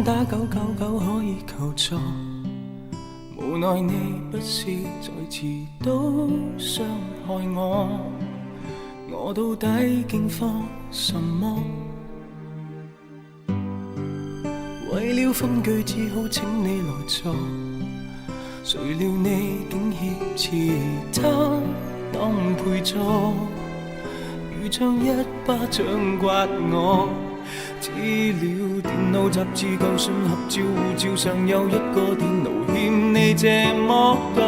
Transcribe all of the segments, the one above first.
打999可以求助，無奈你不是再次都傷害我，我到底竟慌什麼？為了分居只好請你來坐，誰料你竟挾持他當陪坐，如像一巴掌摑我。資料電腦雜誌舊信合照護照上有一個電腦欠你這麼多，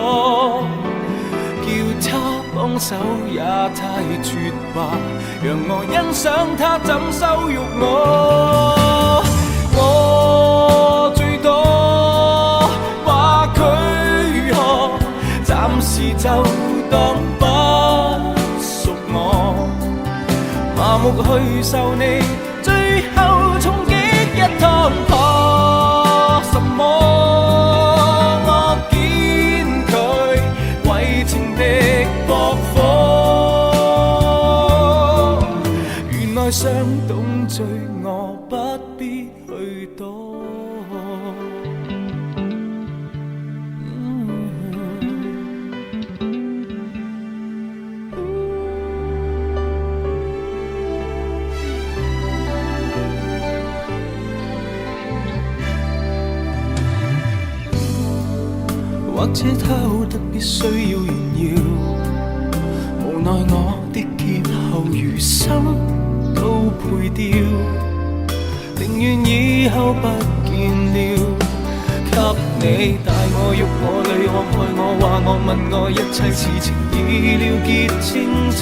叫他幫手也太絕吧，讓我欣賞他怎羞辱我。我最多話佢何，暫時就當不屬我，麻木去受你最後衝擊一趟破什麼？我見佢為情敵駁火，原來想懂罪惡不必去躲。或者他好得必須要炫耀，無奈我的劫後餘生都賠掉，寧願以後不見了。給你帶我喐我淚我害我話我問我一切事情已了結清楚，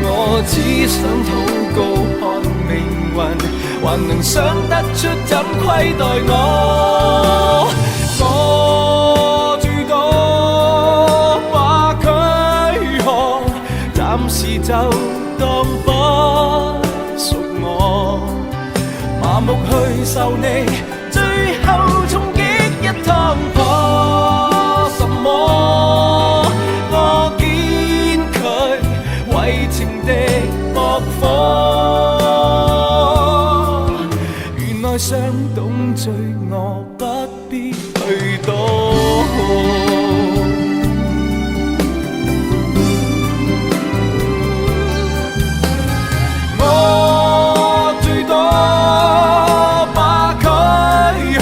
我只想禱告看命運還能想得出怎虧待我。我最多話佢何，暫時就當不屬我，麻木去受你最後衝擊一趟破什麼？我見佢為情敵駁火，原來想懂罪惡不必去躲。我最多把佢學，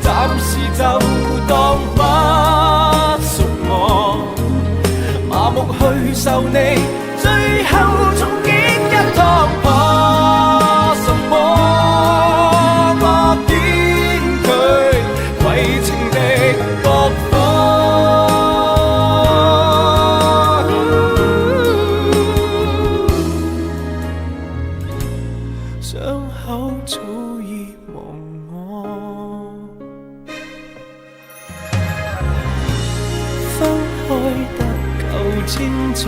暫時就當不屬我，麻木去受你最後衝擊一趟破什麼？傷口早已忘我，分開得夠清楚。